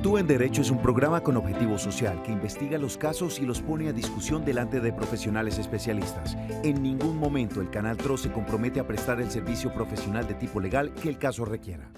Actúa en Derecho es un programa con objetivo social que investiga los casos y los pone a discusión delante de profesionales especialistas. En ningún momento el Canal TRO se compromete a prestar el servicio profesional de tipo legal que el caso requiera.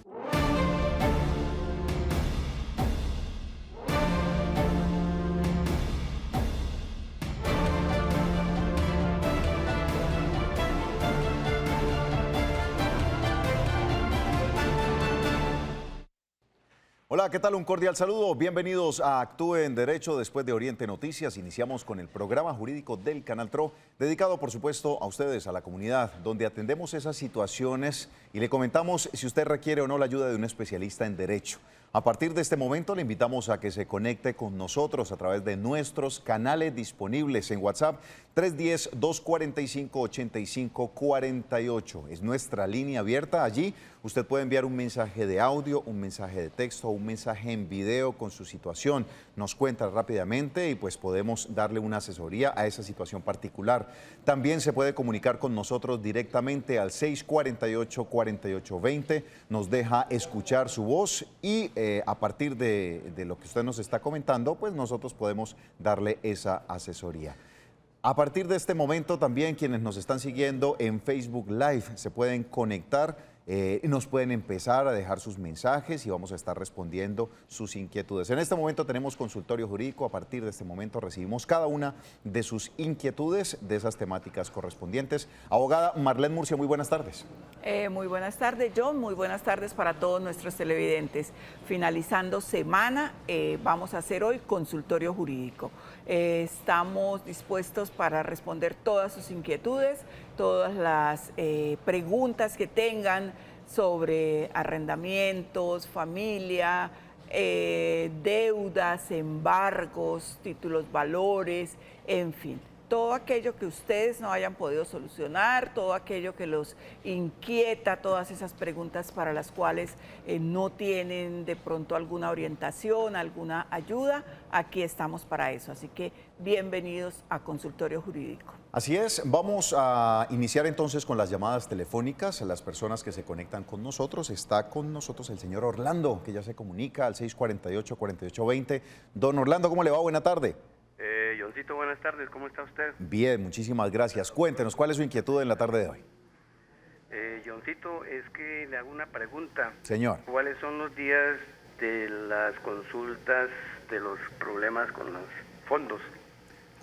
Hola, ¿qué tal? Un cordial saludo. Bienvenidos a Actúe en Derecho. Después de Oriente Noticias, iniciamos con el programa jurídico del Canal TRO, dedicado, por supuesto, a ustedes, a la comunidad, donde atendemos esas situaciones y le comentamos si usted requiere o no la ayuda de un especialista en Derecho. A partir de este momento, le invitamos a que se conecte con nosotros a través de nuestros canales disponibles en WhatsApp, 310-245-8548. Es nuestra línea abierta. Allí usted puede enviar un mensaje de audio, un mensaje de texto, un mensaje en video con su situación. Nos cuenta rápidamente y pues podemos darle una asesoría a esa situación particular. También se puede comunicar con nosotros directamente al 648-4820. Nos deja escuchar su voz y a partir de lo que usted nos está comentando, pues nosotros podemos darle esa asesoría. A partir de este momento también quienes nos están siguiendo en Facebook Live se pueden conectar, nos pueden empezar a dejar sus mensajes y vamos a estar respondiendo sus inquietudes. En este momento tenemos consultorio jurídico. A partir de este momento recibimos cada una de sus inquietudes de esas temáticas correspondientes. Abogada Marlene Murcia, muy buenas tardes. Muy buenas tardes, John. Muy buenas tardes para todos nuestros televidentes. Finalizando semana, vamos a hacer hoy consultorio jurídico. Estamos dispuestos para responder todas sus inquietudes, todas las preguntas que tengan sobre arrendamientos, familia, deudas, embargos, títulos valores, en fin. Todo aquello que ustedes no hayan podido solucionar, todo aquello que los inquieta, todas esas preguntas para las cuales no tienen de pronto alguna orientación, alguna ayuda, aquí estamos para eso. Así que bienvenidos a Consultorio Jurídico. Así es, vamos a iniciar entonces con las llamadas telefónicas a las personas que se conectan con nosotros. Está con nosotros el señor Orlando, que ya se comunica al 648-4820. Don Orlando, ¿cómo le va? Buena tarde. Johncito, buenas tardes, ¿cómo está usted? Bien, muchísimas gracias. Cuéntenos, ¿cuál es su inquietud en la tarde de hoy? Johncito, es que le hago una pregunta. Señor. ¿Cuáles son los días de las consultas de los problemas con los fondos?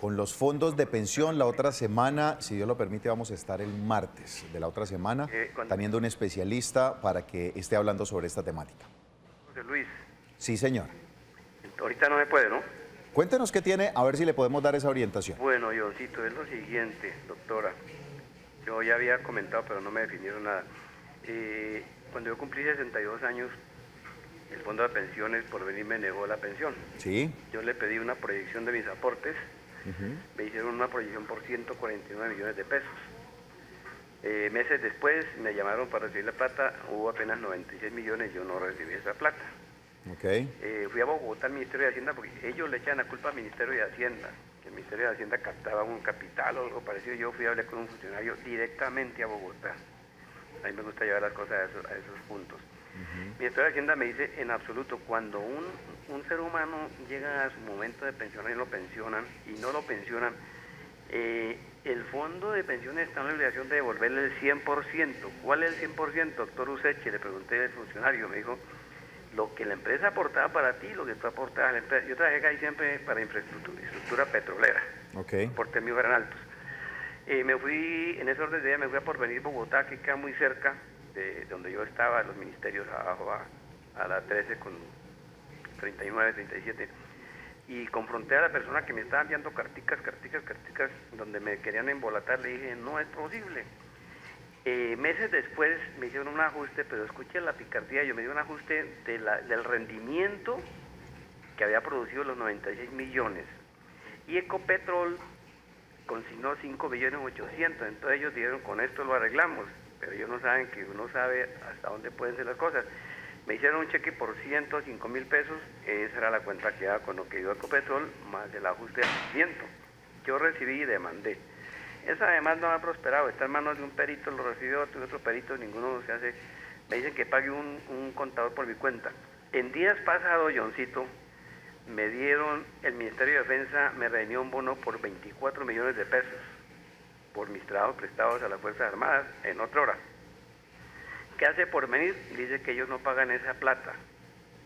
Con los fondos de pensión, la otra semana, si Dios lo permite, vamos a estar el martes de la otra semana, teniendo un especialista para que esté hablando sobre esta temática. José Luis. Sí, señor. Ahorita no me puede, ¿no? Cuéntenos qué tiene, a ver si le podemos dar esa orientación. Bueno, Johncito, es lo siguiente, doctora. Yo ya había comentado, pero no me definieron nada. Cuando yo cumplí 62 años, el Fondo de Pensiones por venir me negó la pensión. Sí. Yo le pedí una proyección de mis aportes. Me hicieron una proyección por 149 millones de pesos. Meses después me llamaron para recibir la plata, hubo apenas 96 millones, yo no recibí esa plata. Okay. Fui a Bogotá al Ministerio de Hacienda porque ellos le echan la culpa al Ministerio de Hacienda, que el Ministerio de Hacienda captaba un capital o algo parecido. Yo fui a hablar con un funcionario directamente a Bogotá. A mí me gusta llevar las cosas a esos puntos. El Ministerio de Hacienda me dice, en absoluto, cuando un ser humano llega a su momento de pensionar y lo pensionan, y no lo pensionan, el fondo de pensiones está en la obligación de devolverle el 100%. ¿Cuál es el 100%, doctor Useche? Le pregunté al funcionario, me dijo, lo que la empresa aportaba para ti, lo que tú aportabas a la empresa. Yo trabajé ahí siempre para infraestructura petrolera. Okay. Aportes míos eran altos. Me fui, en ese orden de día, me fui a Porvenir, Bogotá, que queda muy cerca de donde yo estaba, los ministerios abajo, a la 13 con 39, 37. Y confronté a la persona que me estaba enviando carticas, donde me querían embolatar. Le dije, no es posible. Meses después me hicieron un ajuste, pero escuché la picardía, yo me di un ajuste del rendimiento que había producido los 96 millones. Y Ecopetrol consignó 5.800.000, entonces ellos dijeron, con esto lo arreglamos, pero ellos no saben que uno sabe hasta dónde pueden ser las cosas. Me hicieron un cheque por 105.000 pesos, esa era la cuenta que daba con lo que dio Ecopetrol, más el ajuste de rendimiento. Yo recibí y demandé. Esa demanda no ha prosperado, está en manos de un perito, lo recibió otro perito, ninguno se hace. Me dicen que pague un contador por mi cuenta. En días pasados, Johncito, me dieron, el Ministerio de Defensa me reunió un bono por 24 millones de pesos por mis trabajos prestados a las Fuerzas Armadas en otra hora. ¿Qué hace Porvenir? Dice que ellos no pagan esa plata.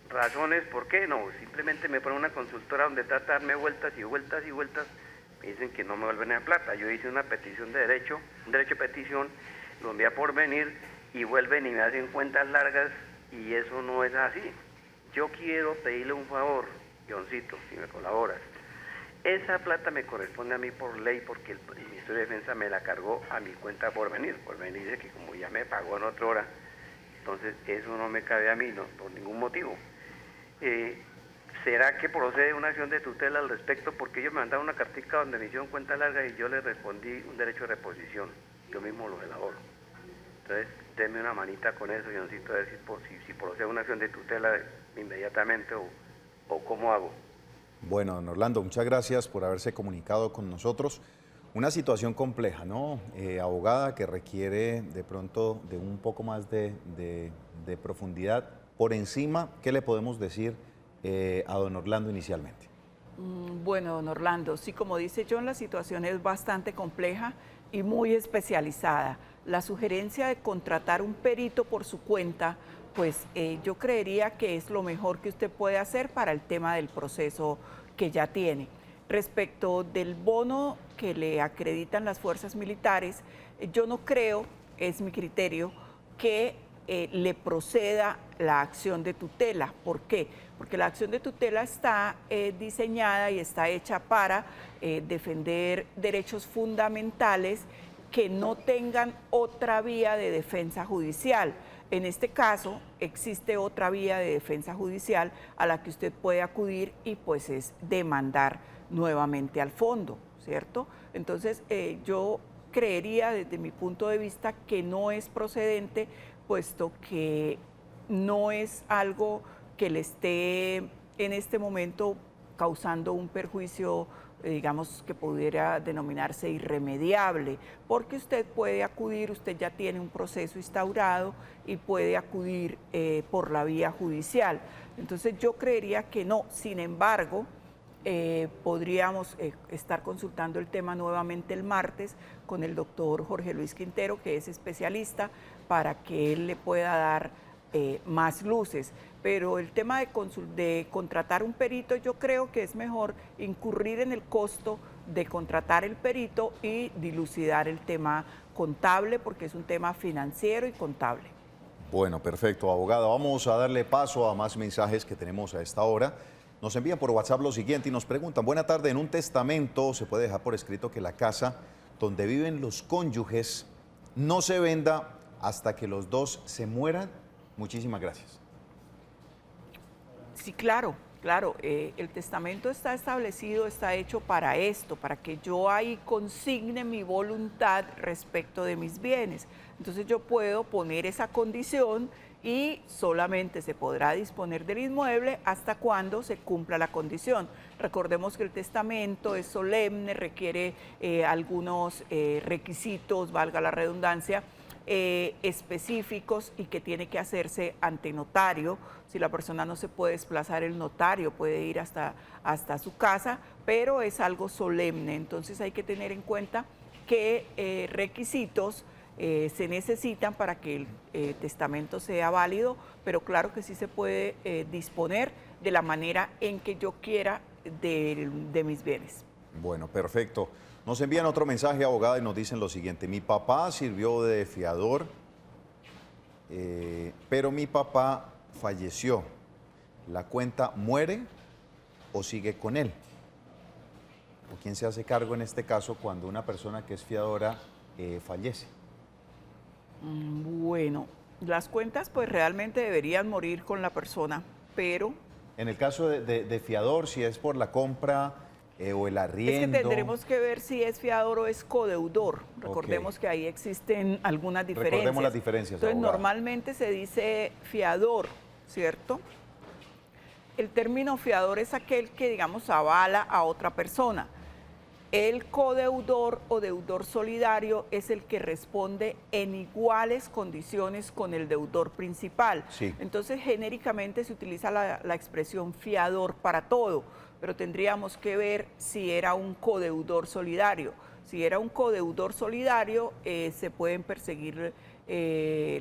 ¿Razones por qué? No, simplemente me ponen una consultora donde trata de darme vueltas y vueltas y vueltas. Me dicen que no me vuelven a dar plata. Yo hice una petición de derecho, un derecho de petición, lo envía a Porvenir y vuelven y me hacen cuentas largas y eso no es así. Yo quiero pedirle un favor, Johncito, si me colaboras. Esa plata me corresponde a mí por ley porque el Ministerio de Defensa me la cargó a mi cuenta Porvenir. Porvenir dice que como ya me pagó en otra hora, entonces eso no me cabe a mí, no, por ningún motivo. ¿Será que procede una acción de tutela al respecto? Porque ellos me mandaron una cartica donde me hicieron cuenta larga y yo les respondí un derecho de reposición. Yo mismo lo elaboro. Entonces, denme una manita con eso, Johncito, a ver si procede una acción de tutela inmediatamente o cómo hago. Bueno, don Orlando, muchas gracias por haberse comunicado con nosotros. Una situación compleja, ¿no? Abogada, que requiere de pronto de un poco más de profundidad. Por encima, ¿qué le podemos decir a don Orlando inicialmente? Bueno, don Orlando, sí, como dice John, la situación es bastante compleja y muy especializada. La sugerencia de contratar un perito por su cuenta, pues yo creería que es lo mejor que usted puede hacer para el tema del proceso que ya tiene. Respecto del bono que le acreditan las fuerzas militares, yo no creo, es mi criterio, que le proceda la acción de tutela. ¿Por qué? Porque la acción de tutela está diseñada y está hecha para defender derechos fundamentales que no tengan otra vía de defensa judicial. En este caso, existe otra vía de defensa judicial a la que usted puede acudir y pues es demandar nuevamente al fondo, ¿cierto? Entonces, yo creería desde mi punto de vista que no es procedente, puesto que no es algo que le esté en este momento causando un perjuicio, digamos, que pudiera denominarse irremediable, porque usted puede acudir, usted ya tiene un proceso instaurado y puede acudir por la vía judicial. Entonces yo creería que no. Sin embargo, podríamos estar consultando el tema nuevamente el martes con el doctor Jorge Luis Quintero, que es especialista, para que él le pueda dar más luces. Pero el tema de contratar un perito, yo creo que es mejor incurrir en el costo de contratar el perito y dilucidar el tema contable, porque es un tema financiero y contable. Bueno, perfecto, abogada. Vamos a darle paso a más mensajes que tenemos a esta hora. Nos envían por WhatsApp lo siguiente y nos preguntan: buena tarde, en un testamento se puede dejar por escrito que la casa donde viven los cónyuges no se venda hasta que los dos se mueran. Muchísimas gracias. Sí, claro, claro. El testamento está establecido, está hecho para esto, para que yo ahí consigne mi voluntad respecto de mis bienes. Entonces yo puedo poner esa condición y solamente se podrá disponer del inmueble hasta cuando se cumpla la condición. Recordemos que el testamento es solemne, requiere algunos requisitos, valga la redundancia, específicos y que tiene que hacerse ante notario. Si la persona no se puede desplazar, el notario puede ir hasta su casa, pero es algo solemne. Entonces hay que tener en cuenta qué requisitos se necesitan para que el testamento sea válido, pero claro que sí se puede disponer de la manera en que yo quiera de mis bienes. Bueno, perfecto. Nos envían otro mensaje, abogada, y nos dicen lo siguiente: mi papá sirvió de fiador, pero mi papá falleció. ¿La cuenta muere o sigue con él? ¿O quién se hace cargo en este caso cuando una persona que es fiadora fallece? Bueno, las cuentas pues realmente deberían morir con la persona, pero... En el caso de fiador, si es por la compra o el arriendo... Es que tendremos que ver si es fiador o es codeudor. Recordemos que ahí existen algunas diferencias. Recordemos las diferencias, Entonces, abogada. normalmente se dice fiador, ¿cierto? El término fiador es aquel que, digamos, avala a otra persona. El codeudor o deudor solidario es el que responde en iguales condiciones con el deudor principal. Sí. Entonces, genéricamente se utiliza la expresión fiador para todo, pero tendríamos que ver si era un codeudor solidario. Si era un codeudor solidario, se pueden perseguir,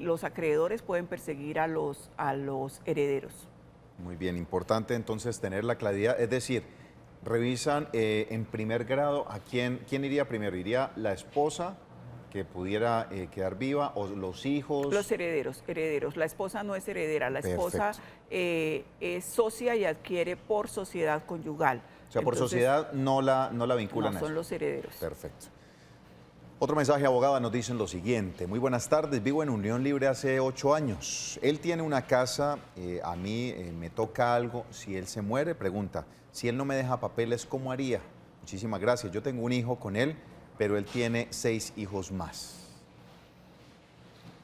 los acreedores pueden perseguir a los herederos. Muy bien, importante entonces tener la claridad, es decir, revisan en primer grado a quién iría primero. ¿Iría la esposa que pudiera quedar viva o los hijos? Los herederos. La esposa no es heredera, la esposa es socia y adquiere por sociedad conyugal. O sea, por sociedad no la vinculan no, a eso. son los herederos. Perfecto. Otro mensaje, abogada, nos dicen lo siguiente. Muy buenas tardes, vivo en Unión Libre hace 8 años. Él tiene una casa, a mí me toca algo. Si él se muere, pregunta, si él no me deja papeles, ¿cómo haría? Muchísimas gracias. Yo tengo un hijo con él, pero él tiene 6 hijos más.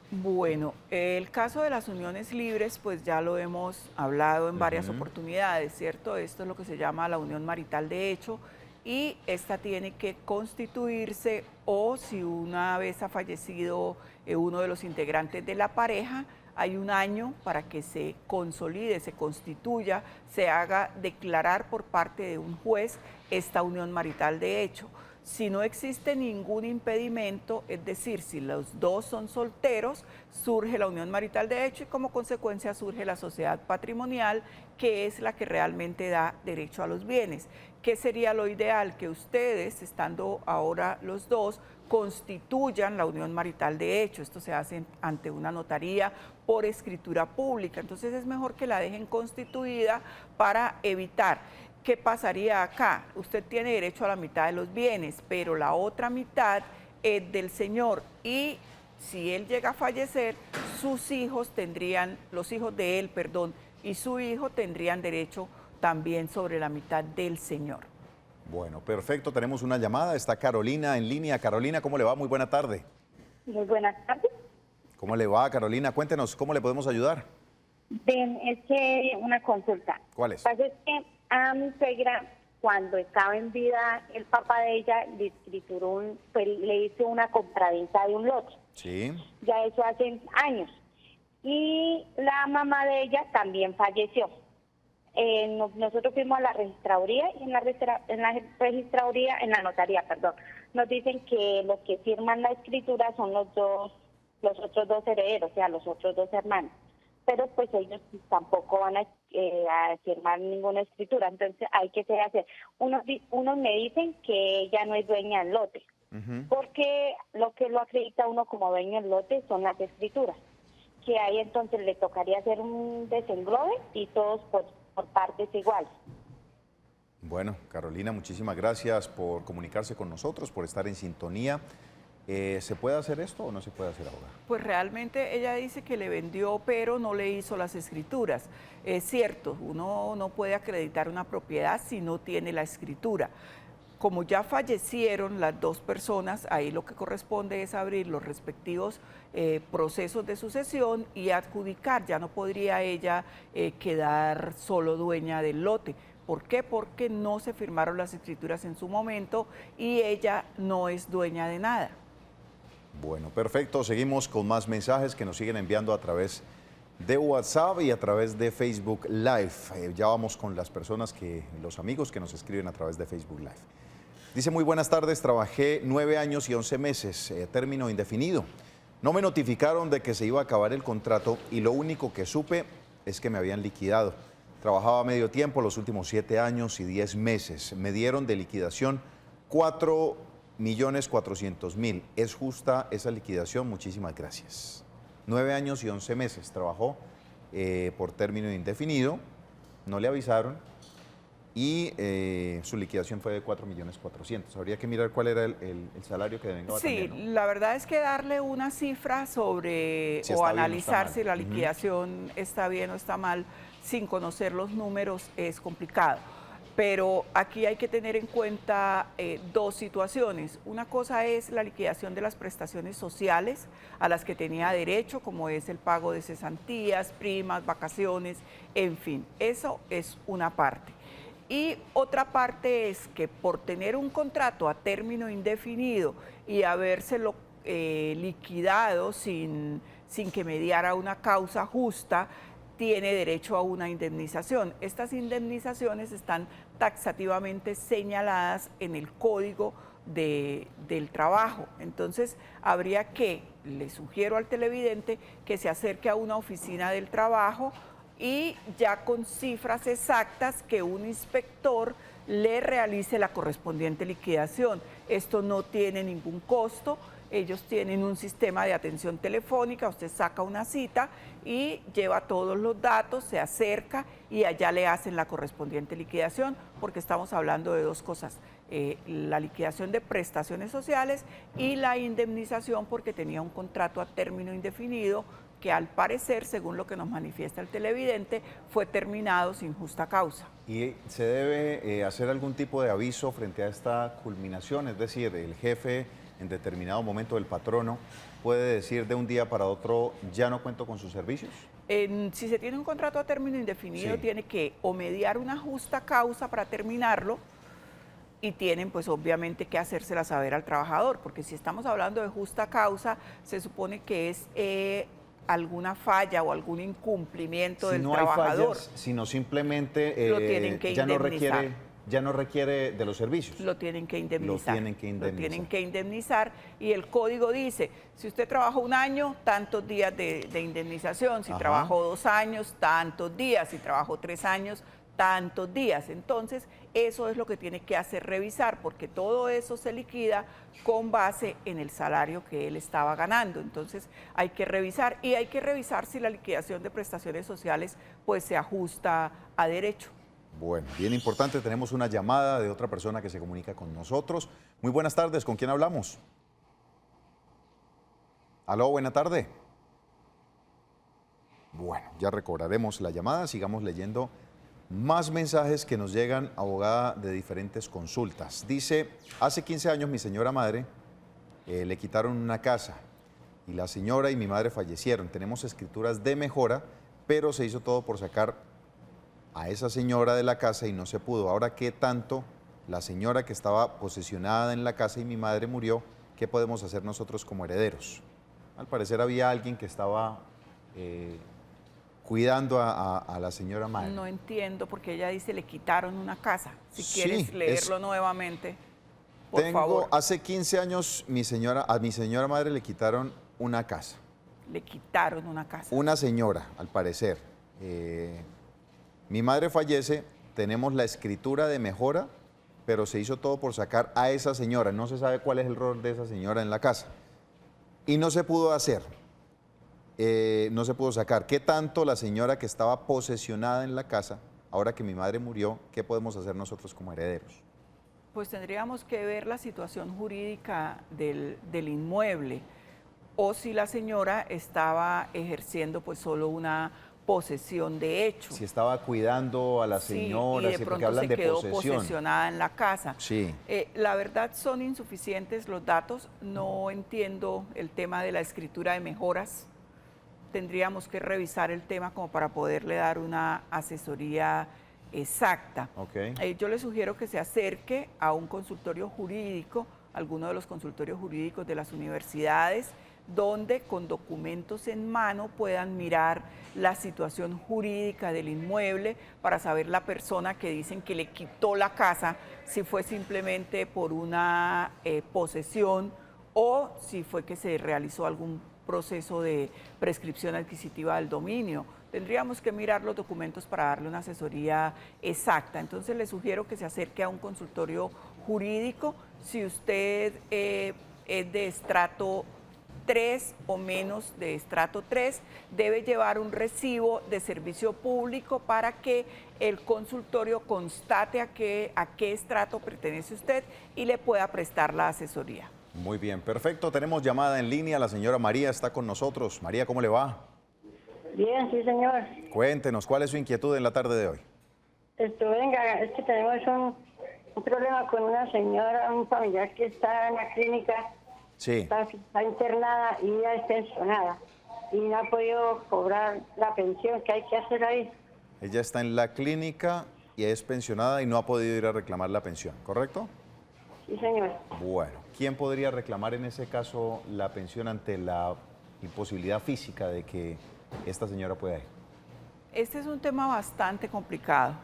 Bueno, el caso de las uniones libres, pues ya lo hemos hablado en varias oportunidades, ¿cierto? Esto es lo que se llama la unión marital de hecho, y esta tiene que constituirse o si una vez ha fallecido uno de los integrantes de la pareja, hay un año para que se consolide, se constituya, se haga declarar por parte de un juez esta unión marital de hecho. Si no existe ningún impedimento, es decir, si los dos son solteros, surge la unión marital de hecho y como consecuencia surge la sociedad patrimonial, que es la que realmente da derecho a los bienes. ¿Qué sería lo ideal? Que ustedes, estando ahora los dos, constituyan la unión marital de hecho. Esto se hace ante una notaría por escritura pública. Entonces es mejor que la dejen constituida para evitar. ¿Qué pasaría acá? Usted tiene derecho a la mitad de los bienes, pero la otra mitad es del señor y si él llega a fallecer, sus hijos tendrían, los hijos de él, perdón, y su hijo tendrían derecho también sobre la mitad del señor. Bueno, perfecto, tenemos una llamada, está Carolina en línea. Carolina, ¿cómo le va? Muy buena tarde. Muy buenas tardes. ¿Cómo le va, Carolina? Cuéntenos, ¿cómo le podemos ayudar? Bien, es que una consulta. ¿Cuál es? Lo que pasa es que a mi suegra, cuando estaba en vida, el papá de ella le escrituró, le hizo una compraventa de un lote. Sí. Ya eso hace años. Y la mamá de ella también falleció. Nosotros fuimos a la registraduría y en la registraduría, en la notaría, perdón, nos dicen que los que firman la escritura son los otros dos herederos, o sea, los otros dos hermanos. Pero pues ellos tampoco van a firmar ninguna escritura, entonces hay que hacer. Unos me dicen que ella no es dueña del lote, porque lo que lo acredita uno como dueño del lote son las escrituras, que ahí entonces le tocaría hacer un desenglobe y todos por partes iguales. Bueno, Carolina, muchísimas gracias por comunicarse con nosotros, por estar en sintonía. ¿Se puede hacer esto o no se puede hacer ahora? Pues realmente ella dice que le vendió, pero no le hizo las escrituras. Es cierto, uno no puede acreditar una propiedad si no tiene la escritura. Como ya fallecieron las dos personas, ahí lo que corresponde es abrir los respectivos procesos de sucesión y adjudicar. Ya no podría ella quedar solo dueña del lote. ¿Por qué? Porque no se firmaron las escrituras en su momento y ella no es dueña de nada. Bueno, perfecto. Seguimos con más mensajes que nos siguen enviando a través de WhatsApp y a través de Facebook Live. Ya vamos con las personas los amigos que nos escriben a través de Facebook Live. Dice, muy buenas tardes, trabajé 9 años y 11 meses, término indefinido. No me notificaron de que se iba a acabar el contrato y lo único que supe es que me habían liquidado. Trabajaba medio tiempo los últimos 7 años y 10 meses. Me dieron de liquidación 4.400.000. ¿Es justa esa liquidación? Muchísimas gracias. 9 años y 11 meses trabajó por término indefinido, no le avisaron y su liquidación fue de 4.400.000. Habría que mirar cuál era el salario que devengaba Sí, también, ¿no? la verdad es que darle una cifra sobre Si o está bien o analizar está si mal. la liquidación está bien o está mal sin conocer los números es complicado. Pero aquí hay que tener en cuenta dos situaciones. Una cosa es la liquidación de las prestaciones sociales a las que tenía derecho, como es el pago de cesantías, primas, vacaciones, en fin. Eso es una parte. Y otra parte es que por tener un contrato a término indefinido y habérselo liquidado sin que mediara una causa justa, tiene derecho a una indemnización. Estas indemnizaciones están taxativamente señaladas en el Código del Trabajo. Entonces, habría que, le sugiero al televidente, que se acerque a una oficina del trabajo y ya con cifras exactas que un inspector le realice la correspondiente liquidación. Esto no tiene ningún costo. Ellos tienen un sistema de atención telefónica, usted saca una cita y lleva todos los datos, se acerca y allá le hacen la correspondiente liquidación, porque estamos hablando de dos cosas, la liquidación de prestaciones sociales y la indemnización porque tenía un contrato a término indefinido que al parecer, según lo que nos manifiesta el televidente, fue terminado sin justa causa. ¿Y se debe hacer algún tipo de aviso frente a esta culminación? Es decir, el jefe en determinado momento del patrono puede decir de un día para otro, ya no cuento con sus servicios. Si se tiene un contrato a término indefinido, Sí. tiene que o mediar una justa causa para terminarlo y tienen pues obviamente que hacérsela saber al trabajador, porque si estamos hablando de justa causa, se supone que es alguna falla o algún incumplimiento del trabajador. Si no hay fallas, sino simplemente Lo tienen que indemnizar. ya no requiere de los servicios. Lo tienen que indemnizar. Lo tienen que indemnizar. Lo tienen que indemnizar y el código dice, si usted trabajó un año, tantos días de indemnización, si Ajá. trabajó 2 años, tantos días, si trabajó 3 años, tantos días. Entonces, eso es lo que tiene que hacer revisar, porque todo eso se liquida con base en el salario que él estaba ganando. Entonces, hay que revisar y hay que revisar si la liquidación de prestaciones sociales pues se ajusta a derecho. Bueno, bien importante, tenemos una llamada de otra persona que se comunica con nosotros. Muy buenas tardes, ¿con quién hablamos? Aló, buena tarde. Bueno, ya recobraremos la llamada, sigamos leyendo más mensajes que nos llegan, abogada, de diferentes consultas. Dice, hace 15 años mi señora madre le quitaron una casa y la señora y mi madre fallecieron. Tenemos escrituras de mejora, pero se hizo todo por sacar a esa señora de la casa y no se pudo. Ahora, ¿qué tanto la señora que estaba posesionada en la casa y mi madre murió? ¿Qué podemos hacer nosotros como herederos? Al parecer había alguien que estaba cuidando a la señora madre. No entiendo porque ella dice le quitaron una casa. Si Sí, quieres leerlo nuevamente, por Tengo, favor. hace 15 años a mi señora madre le quitaron una casa. Le quitaron una casa. Una señora, al parecer. Mi madre fallece, tenemos la escritura de mejora, pero se hizo todo por sacar a esa señora. No se sabe cuál es el rol de esa señora en la casa. Y no se pudo hacer. No se pudo sacar. ¿Qué tanto la señora que estaba posesionada en la casa, ahora que mi madre murió, qué podemos hacer nosotros como herederos? Pues tendríamos que ver la situación jurídica del inmueble o si la señora estaba ejerciendo pues solo una posesión de hecho. Si estaba cuidando a la señora, sí, y de porque pronto hablan se de quedó posesión. posesionada en la casa. Sí. La verdad son insuficientes los datos, no entiendo el tema de la escritura de mejoras. Tendríamos que revisar el tema como para poderle dar una asesoría exacta. Okay. Yo le sugiero que se acerque a un consultorio jurídico, alguno de los consultorios jurídicos de las universidades, donde con documentos en mano puedan mirar la situación jurídica del inmueble para saber la persona que dicen que le quitó la casa, si fue simplemente por una posesión o si fue que se realizó algún proceso de prescripción adquisitiva del dominio. Tendríamos que mirar los documentos para darle una asesoría exacta. Entonces le sugiero que se acerque a un consultorio jurídico. Si usted es de estrato 3 o menos de estrato 3, debe llevar un recibo de servicio público para que el consultorio constate a qué estrato pertenece usted y le pueda prestar la asesoría. Muy bien, perfecto. Tenemos llamada en línea. La señora María está con nosotros. María, ¿cómo le va? Bien, sí, señor. Cuéntenos, ¿cuál es su inquietud en la tarde de hoy? Venga, es que tenemos un problema con una señora, un familiar que está en la clínica, Sí. está internada y ya es pensionada y no ha podido cobrar la pensión. ¿Qué hay que hacer ahí? Ella está en la clínica y es pensionada y no ha podido ir a reclamar la pensión, ¿correcto? Sí, señor. Bueno, ¿quién podría reclamar en ese caso la pensión ante la imposibilidad física de que esta señora pueda ir? Este es un tema bastante complicado.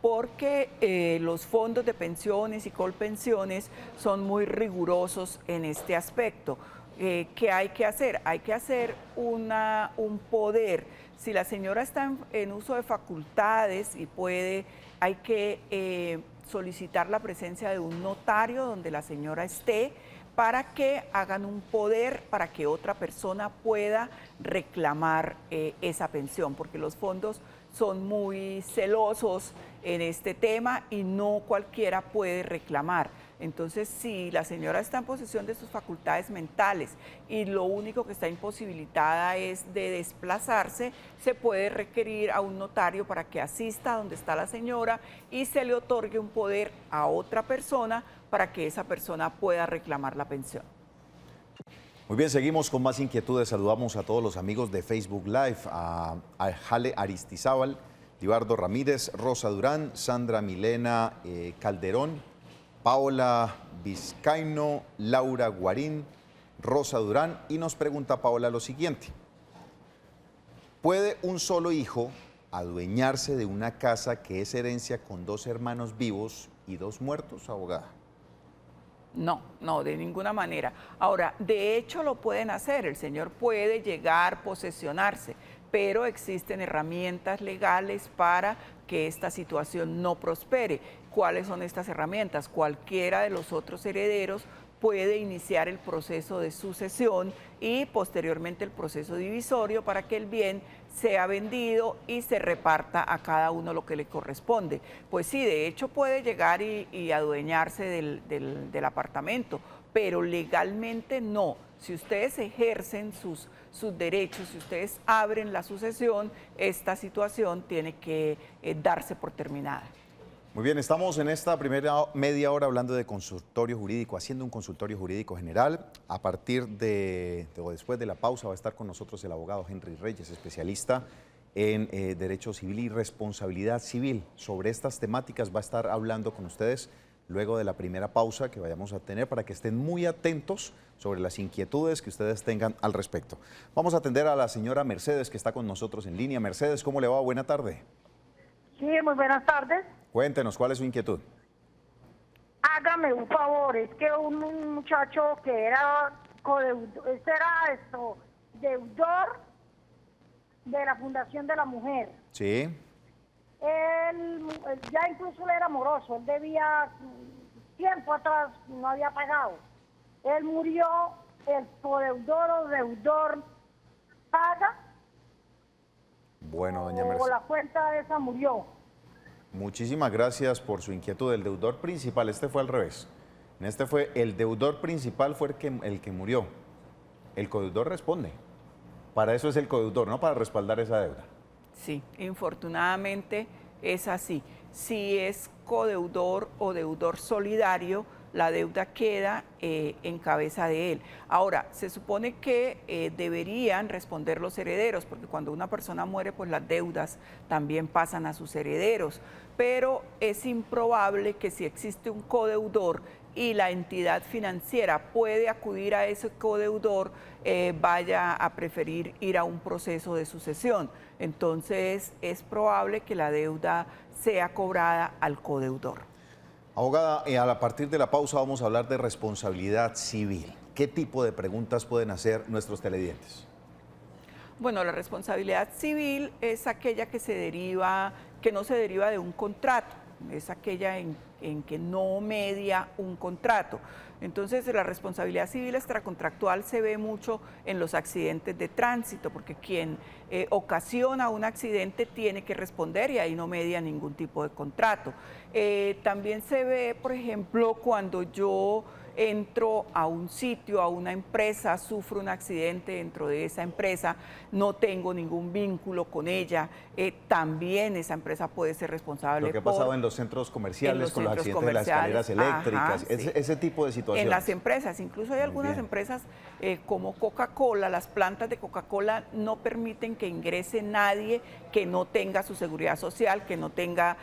Porque los fondos de pensiones y colpensiones son muy rigurosos en este aspecto. ¿Qué hay que hacer? Hay que hacer un poder. Si la señora está en uso de facultades y puede, hay que solicitar la presencia de un notario donde la señora esté para que hagan un poder para que otra persona pueda reclamar esa pensión, porque los fondos son muy celosos en este tema y no cualquiera puede reclamar. Entonces, si la señora está en posesión de sus facultades mentales y lo único que está imposibilitada es de desplazarse, se puede requerir a un notario para que asista donde está la señora y se le otorgue un poder a otra persona para que esa persona pueda reclamar la pensión. Muy bien, seguimos con más inquietudes. Saludamos a todos los amigos de Facebook Live, a Jale Aristizábal, Libardo Ramírez, Rosa Durán, Sandra Milena Calderón, Paola Vizcaino, Laura Guarín, Rosa Durán, y nos pregunta Paola lo siguiente: ¿puede un solo hijo adueñarse de una casa que es herencia con 2 hermanos vivos y 2 muertos, abogada? No, no, de ninguna manera. Ahora, de hecho lo pueden hacer, el señor puede llegar, posesionarse, pero existen herramientas legales para que esta situación no prospere. ¿Cuáles son estas herramientas? Cualquiera de los otros herederos puede iniciar el proceso de sucesión y posteriormente el proceso divisorio para que el bien sea vendido y se reparta a cada uno lo que le corresponde. Pues sí, de hecho puede llegar y adueñarse del apartamento, pero legalmente no. Si ustedes ejercen sus derechos, si ustedes abren la sucesión, esta situación tiene que darse por terminada. Muy bien, estamos en esta primera media hora hablando de consultorio jurídico, haciendo un consultorio jurídico general. A partir o después de la pausa va a estar con nosotros el abogado Henry Reyes, especialista en Derecho Civil y Responsabilidad Civil. Sobre estas temáticas va a estar hablando con ustedes luego de la primera pausa que vayamos a tener, para que estén muy atentos sobre las inquietudes que ustedes tengan al respecto. Vamos a atender a la señora Mercedes, que está con nosotros en línea. Mercedes, ¿cómo le va? Buena tarde. Sí, muy buenas tardes. Cuéntenos, ¿cuál es su inquietud? Hágame un favor, es que un muchacho que era deudor de la Fundación de la Mujer. Sí. Él ya incluso él era moroso, él debía tiempo atrás, no había pagado. Él murió, el codeudor o deudor paga. Bueno, doña O Mercedes, la cuenta esa murió. muchísimas gracias por su inquietud. El deudor principal, este fue al revés. En este fue el deudor principal, fue el que murió. El codeudor responde. Para eso es el codeudor, no para respaldar esa deuda. Sí, infortunadamente es así. Si es codeudor o deudor solidario, la deuda queda en cabeza de él. Ahora, se supone que deberían responder los herederos, porque cuando una persona muere, pues las deudas también pasan a sus herederos, pero es improbable que si existe un codeudor y la entidad financiera puede acudir a ese codeudor, vaya a preferir ir a un proceso de sucesión. Entonces, es probable que la deuda sea cobrada al codeudor. Abogada, a partir de la pausa vamos a hablar de responsabilidad civil. ¿Qué tipo de preguntas pueden hacer nuestros televidentes? Bueno, la responsabilidad civil es aquella que no se deriva de un contrato, es aquella en que no media un contrato. Entonces, la responsabilidad civil extracontractual se ve mucho en los accidentes de tránsito, porque quien ocasiona un accidente tiene que responder y ahí no media ningún tipo de contrato. También se ve, por ejemplo, cuando yo entro a un sitio, a una empresa, sufro un accidente dentro de esa empresa, no tengo ningún vínculo con ella, también esa empresa puede ser responsable. Lo que ha pasado en los centros comerciales con los accidentes de las escaleras eléctricas, sí. ese tipo de situaciones. En las empresas, incluso hay algunas empresas como Coca-Cola, las plantas de Coca-Cola no permiten que ingrese nadie que no tenga su seguridad social, que no tenga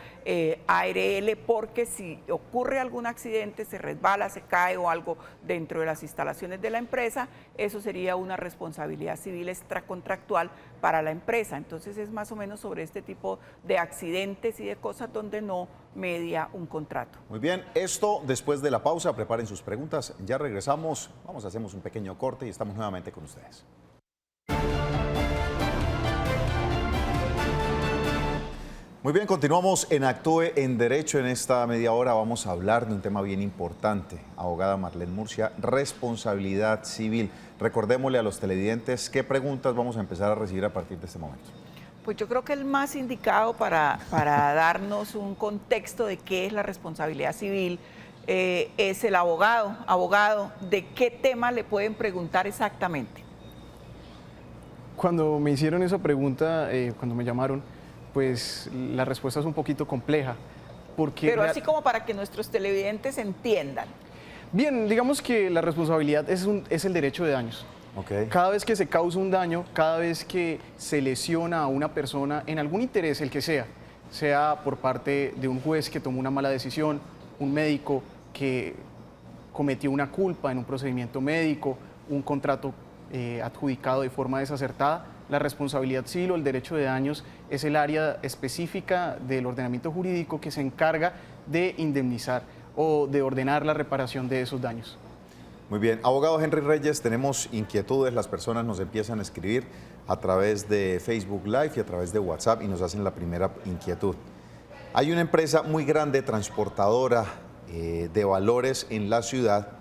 ARL, porque si ocurre algún accidente, se resbala, se cae o algo dentro de las instalaciones de la empresa, eso sería una responsabilidad civil extracontractual para la empresa. Entonces es más o menos sobre este tipo de accidentes y de cosas donde no media un contrato. Muy bien, esto después de la pausa, preparen sus preguntas, ya regresamos, hacemos un pequeño corte y estamos nuevamente con ustedes. Muy bien, continuamos en Actúe en Derecho. En esta media hora vamos a hablar de un tema bien importante. Abogada Marlene Murcia, responsabilidad civil. Recordémosle a los televidentes qué preguntas vamos a empezar a recibir a partir de este momento. Pues yo creo que el más indicado para darnos un contexto de qué es la responsabilidad civil es el abogado. Abogado, ¿de qué tema le pueden preguntar exactamente? Cuando me hicieron esa pregunta, cuando me llamaron, pues la respuesta es un poquito compleja. Pero así como para que nuestros televidentes entiendan. Bien, digamos que la responsabilidad es el derecho de daños. Okay. Cada vez que se causa un daño, cada vez que se lesiona a una persona en algún interés, el que sea por parte de un juez que tomó una mala decisión, un médico que cometió una culpa en un procedimiento médico, un contrato adjudicado de forma desacertada, la responsabilidad civil o el derecho de daños es el área específica del ordenamiento jurídico que se encarga de indemnizar o de ordenar la reparación de esos daños. Muy bien, abogado Henry Reyes, tenemos inquietudes, las personas nos empiezan a escribir a través de Facebook Live y a través de WhatsApp y nos hacen la primera inquietud. Hay una empresa muy grande, transportadora de valores en la ciudad,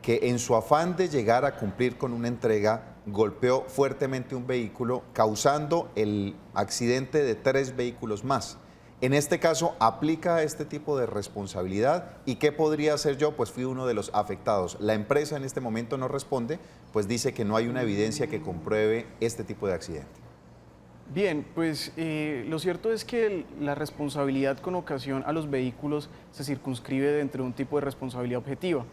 que en su afán de llegar a cumplir con una entrega, golpeó fuertemente un vehículo, causando el accidente de 3 vehículos más. En este caso, ¿aplica este tipo de responsabilidad? ¿Y qué podría hacer yo? Pues fui uno de los afectados. La empresa en este momento no responde, pues dice que no hay una evidencia que compruebe este tipo de accidente. Bien, pues lo cierto es que la responsabilidad con ocasión a los vehículos se circunscribe dentro de un tipo de responsabilidad objetiva.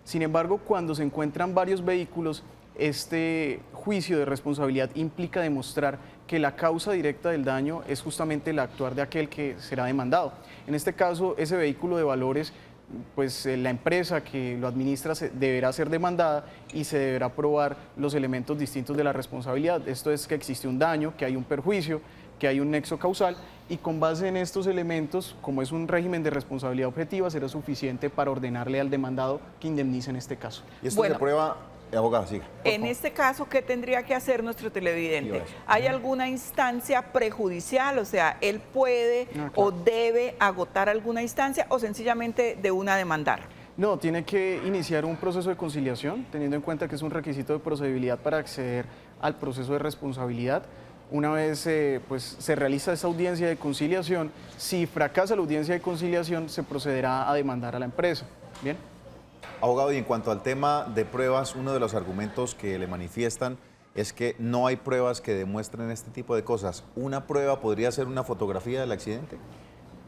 Sin embargo, cuando se encuentran varios vehículos, este juicio de responsabilidad implica demostrar que la causa directa del daño es justamente el actuar de aquel que será demandado. En este caso, ese vehículo de valores, pues la empresa que lo administra deberá ser demandada y se deberá probar los elementos distintos de la responsabilidad. Esto es que existe un daño, que hay un perjuicio, que hay un nexo causal, y con base en estos elementos, como es un régimen de responsabilidad objetiva, será suficiente para ordenarle al demandado que indemnice en este caso. Y esto se prueba, abogada, siga. En este caso, ¿qué tendría que hacer nuestro televidente? ¿Hay alguna instancia prejudicial? O sea, ¿él puede o debe agotar alguna instancia o sencillamente de una demandar? No, tiene que iniciar un proceso de conciliación, teniendo en cuenta que es un requisito de procedibilidad para acceder al proceso de responsabilidad. Una vez pues, se realiza esa audiencia de conciliación, si fracasa la audiencia de conciliación, se procederá a demandar a la empresa. ¿Bien? Abogado, y en cuanto al tema de pruebas, uno de los argumentos que le manifiestan es que no hay pruebas que demuestren este tipo de cosas. ¿Una prueba podría ser una fotografía del accidente?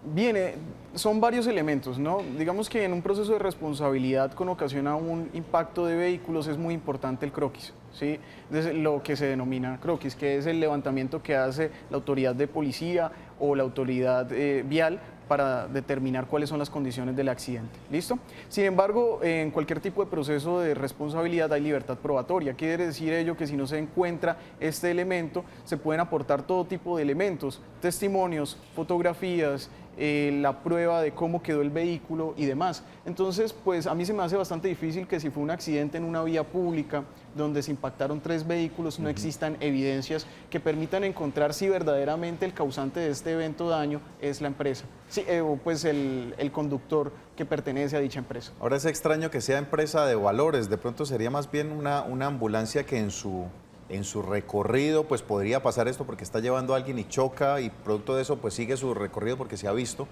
Bien, son varios elementos, ¿no? Digamos que en un proceso de responsabilidad con ocasión a un impacto de vehículos es muy importante el croquis, ¿sí? Es lo que se denomina croquis, que es el levantamiento que hace la autoridad de policía o la autoridad vial para determinar cuáles son las condiciones del accidente. ¿Listo? Sin embargo, en cualquier tipo de proceso de responsabilidad hay libertad probatoria. Quiere decir ello que si no se encuentra este elemento, se pueden aportar todo tipo de elementos, testimonios, fotografías, la prueba de cómo quedó el vehículo y demás. Entonces, pues a mí se me hace bastante difícil que si fue un accidente en una vía pública donde se impactaron 3 vehículos, no existan evidencias que permitan encontrar si verdaderamente el causante de este evento daño es la empresa, sí, o pues el conductor que pertenece a dicha empresa. Ahora es extraño que sea empresa de valores, de pronto sería más bien una ambulancia que en su recorrido pues podría pasar esto porque está llevando a alguien y choca y producto de eso pues sigue su recorrido porque se ha visto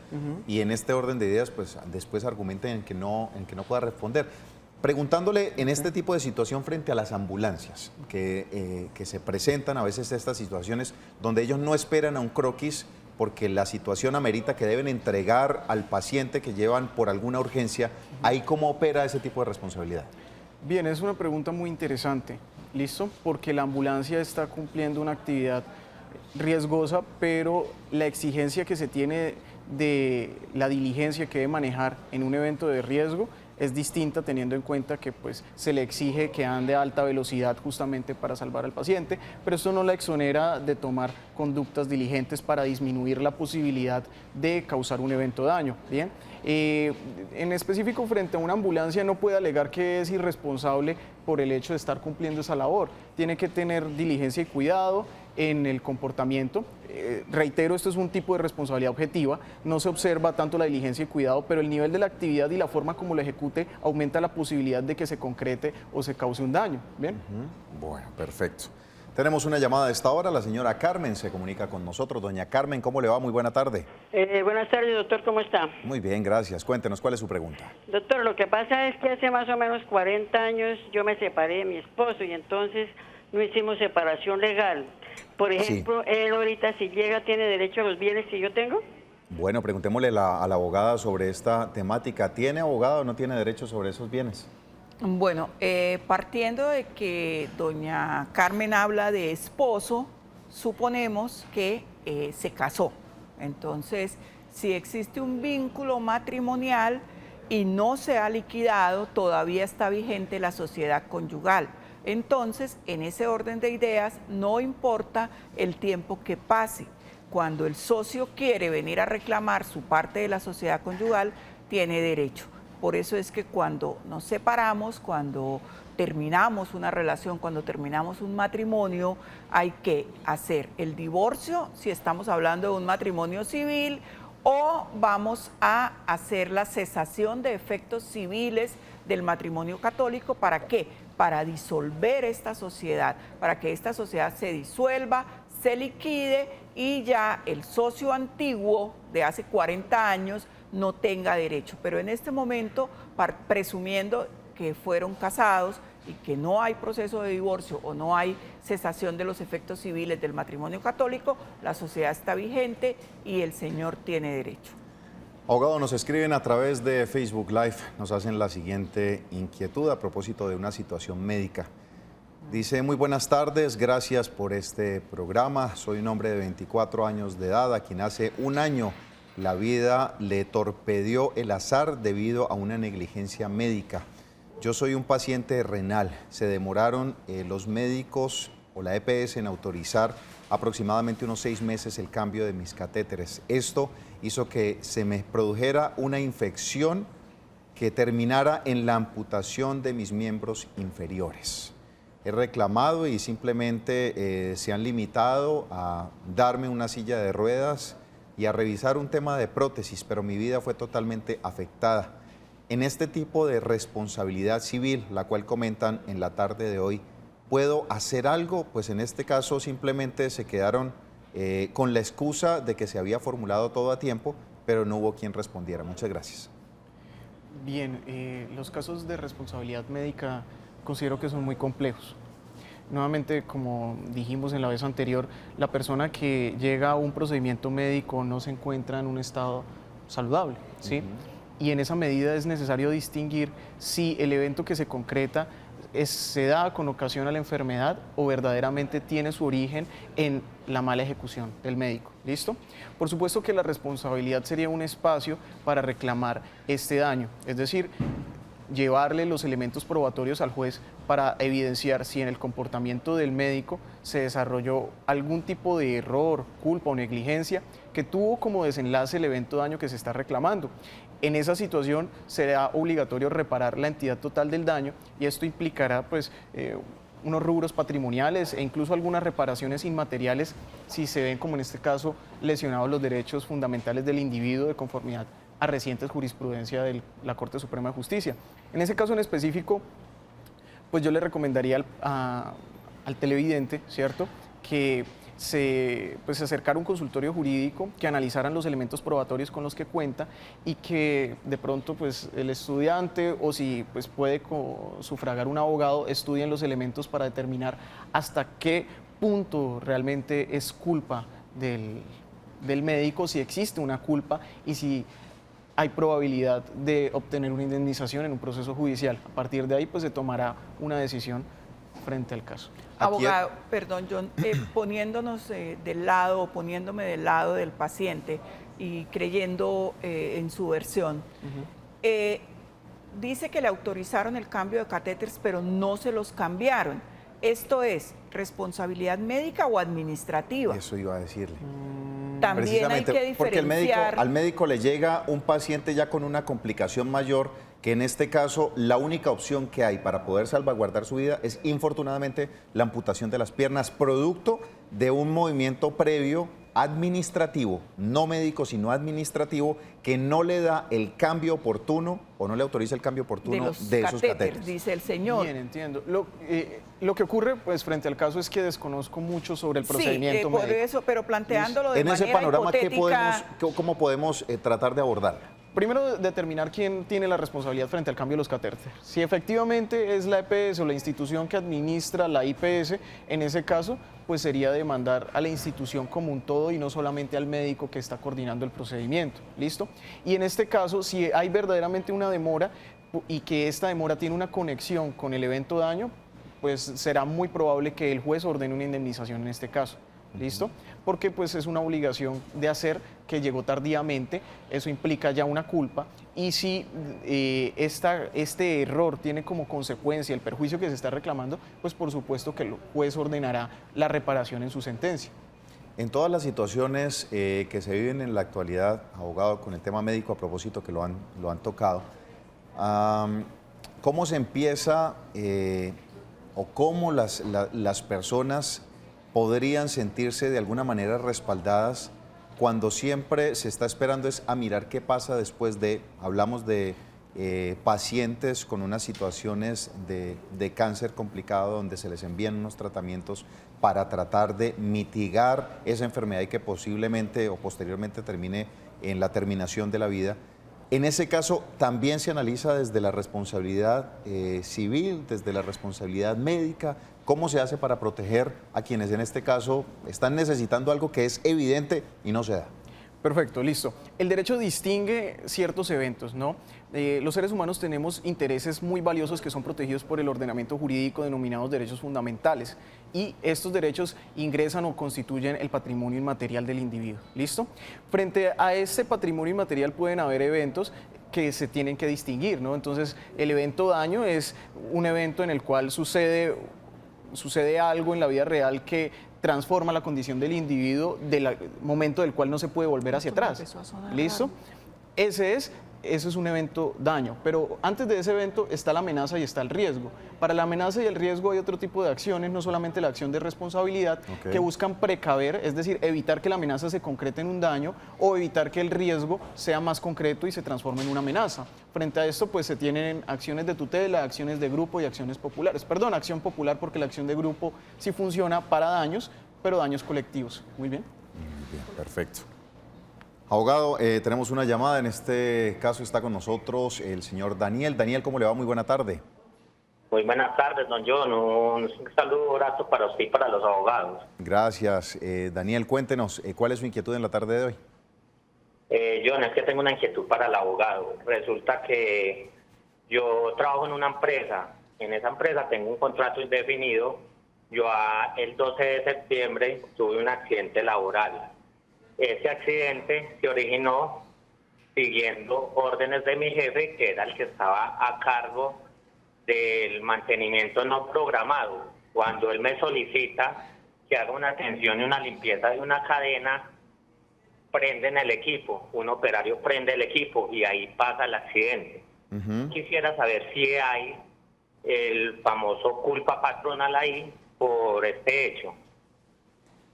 y en este orden de ideas pues después argumenten en que no pueda responder. Preguntándole en este tipo de situación frente a las ambulancias, que se presentan a veces estas situaciones donde ellos no esperan a un croquis porque la situación amerita que deben entregar al paciente que llevan por alguna urgencia, ¿ahí cómo opera ese tipo de responsabilidad? Bien, es una pregunta muy interesante, ¿listo? Porque la ambulancia está cumpliendo una actividad riesgosa, pero la exigencia que se tiene de la diligencia que debe manejar en un evento de riesgo es distinta, teniendo en cuenta que pues, se le exige que ande a alta velocidad justamente para salvar al paciente, pero esto no la exonera de tomar conductas diligentes para disminuir la posibilidad de causar un evento de daño. ¿Bien? En específico, frente a una ambulancia no puede alegar que es irresponsable por el hecho de estar cumpliendo esa labor. Tiene que tener diligencia y cuidado en el comportamiento. Reitero, esto es un tipo de responsabilidad objetiva, no se observa tanto la diligencia y cuidado, pero el nivel de la actividad y la forma como lo ejecute aumenta la posibilidad de que se concrete o se cause un daño. ¿Bien? Bueno, perfecto. Tenemos una llamada a esta hora, la señora Carmen se comunica con nosotros. Doña Carmen, ¿cómo le va? Muy buena tarde. Buenas tardes, doctor, ¿cómo está? Muy bien, gracias. Cuéntenos, ¿cuál es su pregunta? Doctor, lo que pasa es que hace más o menos 40 años yo me separé de mi esposo y entonces no hicimos separación legal. Por ejemplo, sí. Él ahorita si llega tiene derecho a los bienes que yo tengo. Bueno, preguntémosle a la abogada sobre esta temática. ¿Tiene abogado o no tiene derecho sobre esos bienes? Bueno, partiendo de que doña Carmen habla de esposo, suponemos que se casó. Entonces, si existe un vínculo matrimonial y no se ha liquidado, todavía está vigente la sociedad conyugal. Entonces, en ese orden de ideas, no importa el tiempo que pase. Cuando el socio quiere venir a reclamar su parte de la sociedad conyugal, tiene derecho. Por eso es que cuando nos separamos, cuando terminamos una relación, cuando terminamos un matrimonio, hay que hacer el divorcio, si estamos hablando de un matrimonio civil, o vamos a hacer la cesación de efectos civiles del matrimonio católico. ¿Para qué? Para disolver esta sociedad, para que esta sociedad se disuelva, se liquide y ya el socio antiguo de hace 40 años no tenga derecho. Pero en este momento, presumiendo que fueron casados y que no hay proceso de divorcio o no hay cesación de los efectos civiles del matrimonio católico, la sociedad está vigente y el señor tiene derecho. Abogado, nos escriben a través de Facebook Live, nos hacen la siguiente inquietud a propósito de una situación médica. Dice, muy buenas tardes, gracias por este programa. Soy un hombre de 24 años de edad a quien hace un año la vida le torpedeó el azar debido a una negligencia médica. Yo soy un paciente renal. Se demoraron los médicos o la EPS en autorizar aproximadamente unos 6 meses el cambio de mis catéteres. Esto hizo que se me produjera una infección que terminara en la amputación de mis miembros inferiores. He reclamado y simplemente se han limitado a darme una silla de ruedas y a revisar un tema de prótesis, pero mi vida fue totalmente afectada. En este tipo de responsabilidad civil, la cual comentan en la tarde de hoy, ¿puedo hacer algo? Pues en este caso simplemente se quedaron con la excusa de que se había formulado todo a tiempo, pero no hubo quien respondiera. Muchas gracias. Bien, los casos de responsabilidad médica considero que son muy complejos. Nuevamente, como dijimos en la vez anterior, la persona que llega a un procedimiento médico no se encuentra en un estado saludable, ¿sí? Y en esa medida es necesario distinguir si el evento que se concreta se da con ocasión a la enfermedad o verdaderamente tiene su origen en la mala ejecución del médico. ¿Listo? Por supuesto que la responsabilidad sería un espacio para reclamar este daño, es decir, llevarle los elementos probatorios al juez para evidenciar si en el comportamiento del médico se desarrolló algún tipo de error, culpa o negligencia que tuvo como desenlace el evento de daño que se está reclamando. En esa situación será obligatorio reparar la entidad total del daño y esto implicará pues, unos rubros patrimoniales e incluso algunas reparaciones inmateriales si se ven, como en este caso, lesionados los derechos fundamentales del individuo de conformidad a recientes jurisprudencia de la Corte Suprema de Justicia. En ese caso en específico, pues yo le recomendaría al televidente, ¿cierto?, que pues, se acercara a un consultorio jurídico, que analizaran los elementos probatorios con los que cuenta y que de pronto pues, el estudiante o si pues, puede sufragar un abogado, estudien los elementos para determinar hasta qué punto realmente es culpa del médico, si existe una culpa y si hay probabilidad de obtener una indemnización en un proceso judicial. A partir de ahí pues se tomará una decisión frente al caso. Abogado, perdón, John, poniéndonos del lado, poniéndome del lado del paciente y creyendo en su versión, dice que le autorizaron el cambio de catéteres, pero no se los cambiaron. ¿Esto es responsabilidad médica o administrativa? Eso iba a decirle. También hay que diferenciar. Porque al médico le llega un paciente ya con una complicación mayor, que en este caso la única opción que hay para poder salvaguardar su vida es infortunadamente la amputación de las piernas, producto de un movimiento previo administrativo, no médico sino administrativo, que no le da el cambio oportuno o no le autoriza el cambio oportuno de esos catéteres. Dice el señor. Bien, entiendo. Lo que ocurre pues frente al caso es que desconozco mucho sobre el procedimiento médico. Por eso, pero planteándolo de en manera ese panorama, hipotética, ¿cómo podemos tratar de abordarlo? Primero, determinar quién tiene la responsabilidad frente al cambio de los catéteres. Si efectivamente es la EPS o la institución que administra la IPS, en ese caso, pues sería demandar a la institución como un todo y no solamente al médico que está coordinando el procedimiento. ¿Listo? Y en este caso, si hay verdaderamente una demora y que esta demora tiene una conexión con el evento daño, pues será muy probable que el juez ordene una indemnización en este caso. ¿Listo? Porque pues es una obligación de hacer que llegó tardíamente, eso implica ya una culpa y si este error tiene como consecuencia el perjuicio que se está reclamando, pues por supuesto que el juez ordenará la reparación en su sentencia. En todas las situaciones que se viven en la actualidad, abogado, con el tema médico, a propósito que lo han tocado, ¿cómo se empieza o cómo las personas podrían sentirse de alguna manera respaldadas cuando siempre se está esperando es a mirar qué pasa después de, hablamos de pacientes con unas situaciones de cáncer complicado donde se les envían unos tratamientos para tratar de mitigar esa enfermedad y que posiblemente o posteriormente termine en la terminación de la vida? En ese caso, también se analiza desde la responsabilidad civil, desde la responsabilidad médica. ¿Cómo se hace para proteger a quienes en este caso están necesitando algo que es evidente y no se da? Perfecto, listo. El derecho distingue ciertos eventos, ¿no? Los seres humanos tenemos intereses muy valiosos que son protegidos por el ordenamiento jurídico denominados derechos fundamentales y estos derechos ingresan o constituyen el patrimonio inmaterial del individuo, ¿listo? Frente a este patrimonio inmaterial pueden haber eventos que se tienen que distinguir, ¿no? Entonces, el evento daño es un evento en el cual sucede algo en la vida real que transforma la condición del individuo del momento del cual no se puede volver hacia atrás. ¿Listo? Eso es un evento daño, pero antes de ese evento está la amenaza y está el riesgo. Para la amenaza y el riesgo hay otro tipo de acciones, no solamente la acción de responsabilidad, que buscan precaver, es decir, evitar que la amenaza se concrete en un daño o evitar que el riesgo sea más concreto y se transforme en una amenaza. Frente a esto, pues se tienen acciones de tutela, acciones de grupo y acciones populares. Perdón, acción popular porque la acción de grupo sí funciona para daños, pero daños colectivos. Muy bien. Muy bien, perfecto. Abogado, tenemos una llamada, en este caso está con nosotros el señor Daniel. Daniel, ¿cómo le va? Muy buena tarde. Muy buenas tardes, don John. Un saludo grato para usted y para los abogados. Gracias. Daniel, cuéntenos, ¿cuál es su inquietud en la tarde de hoy? John, es que tengo una inquietud para el abogado. Resulta que yo trabajo en una empresa. En esa empresa tengo un contrato indefinido. Yo el 12 de septiembre tuve un accidente laboral. Ese accidente se originó siguiendo órdenes de mi jefe, que era el que estaba a cargo del mantenimiento no programado. Cuando él me solicita que haga una atención y una limpieza de una cadena, prenden el equipo, un operario prende el equipo y ahí pasa el accidente. Quisiera saber si hay el famoso culpa patronal ahí por este hecho.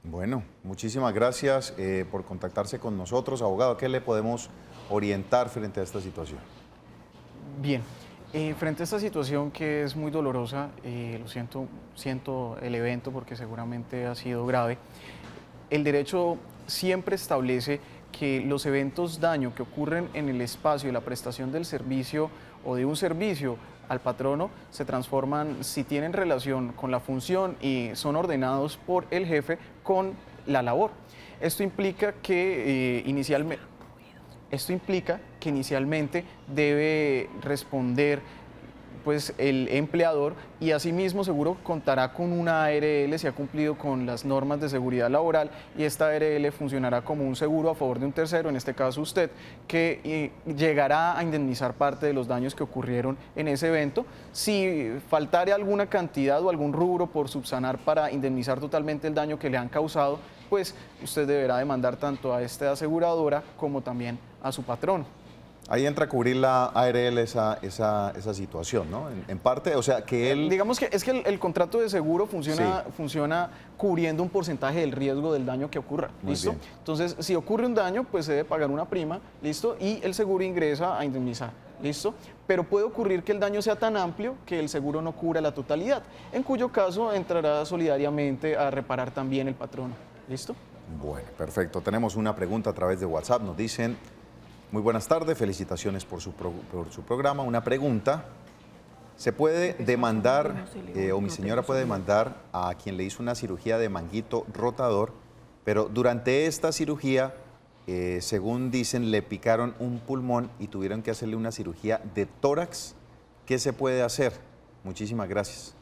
Bueno, muchísimas gracias por contactarse con nosotros. Abogado, ¿qué le podemos orientar frente a esta situación? Bien, frente a esta situación que es muy dolorosa, lo siento el evento porque seguramente ha sido grave. el derecho siempre establece que los eventos daño que ocurren en el espacio de la prestación del servicio o de un servicio al patrono se transforman, si tienen relación con la función y son ordenados por el jefe, con la labor. Esto implica que inicialmente debe responder pues el empleador, y asimismo seguro contará con una ARL si ha cumplido con las normas de seguridad laboral, y esta ARL funcionará como un seguro a favor de un tercero, en este caso usted, que llegará a indemnizar parte de los daños que ocurrieron en ese evento. Si faltare alguna cantidad o algún rubro por subsanar para indemnizar totalmente el daño que le han causado, pues usted deberá demandar tanto a esta aseguradora como también a su patrón. Ahí entra a cubrir la ARL esa situación, ¿no? En parte, o sea, que él... Digamos que es que el contrato de seguro funciona cubriendo un porcentaje del riesgo del daño que ocurra, ¿listo? Muy bien. Entonces, si ocurre un daño, pues se debe pagar una prima, ¿listo? Y el seguro ingresa a indemnizar, ¿listo? Pero puede ocurrir que el daño sea tan amplio que el seguro no cubra la totalidad, en cuyo caso entrará solidariamente a reparar también el patrono, ¿listo? Bueno, perfecto. Tenemos una pregunta a través de WhatsApp. Nos dicen: muy buenas tardes, felicitaciones por su programa. Una pregunta: ¿se puede demandar, o mi señora puede demandar a quien le hizo una cirugía de manguito rotador, pero durante esta cirugía, según dicen, le picaron un pulmón y tuvieron que hacerle una cirugía de tórax? ¿Qué se puede hacer? Muchísimas gracias.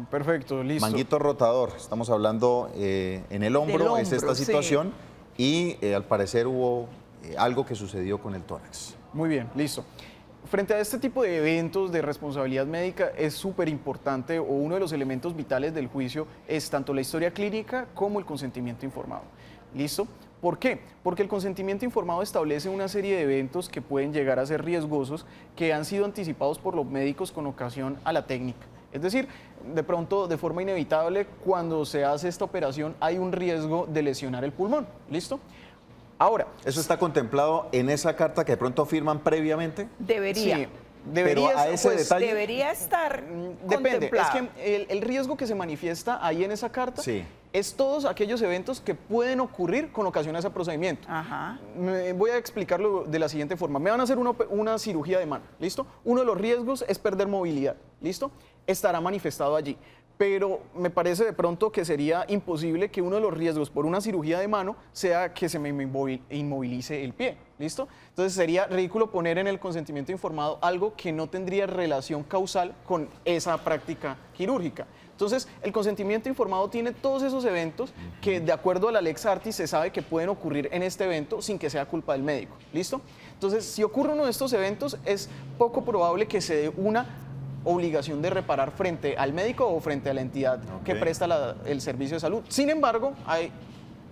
Perfecto, listo. Manguito rotador, estamos hablando en el hombro, es esta situación. Sí. Y al parecer hubo algo que sucedió con el tórax. Muy bien, listo. Frente a este tipo de eventos de responsabilidad médica es súper importante, o uno de los elementos vitales del juicio es tanto la historia clínica como el consentimiento informado. ¿Listo? ¿Por qué? Porque el consentimiento informado establece una serie de eventos que pueden llegar a ser riesgosos, que han sido anticipados por los médicos con ocasión a la técnica. Es decir, de pronto, de forma inevitable, cuando se hace esta operación hay un riesgo de lesionar el pulmón. ¿Listo? Ahora, ¿eso está contemplado en esa carta que de pronto firman previamente? Debería. Sí, pero a ese detalle debería estar depende. contemplado. Es que el riesgo que se manifiesta ahí en esa carta es todos aquellos eventos que pueden ocurrir con ocasión a ese procedimiento. Ajá. Voy a explicarlo de la siguiente forma. Me van a hacer una cirugía de mano, ¿listo? Uno de los riesgos es perder movilidad, ¿listo? Estará manifestado allí. Pero me parece de pronto que sería imposible que uno de los riesgos por una cirugía de mano sea que se me inmovilice el pie, ¿listo? Entonces sería ridículo poner en el consentimiento informado algo que no tendría relación causal con esa práctica quirúrgica. Entonces, el consentimiento informado tiene todos esos eventos que, de acuerdo a la Lex Artis, se sabe que pueden ocurrir en este evento sin que sea culpa del médico, ¿listo? Entonces, si ocurre uno de estos eventos, es poco probable que se dé una obligación de reparar frente al médico o frente a la entidad que presta el servicio de salud. Sin embargo,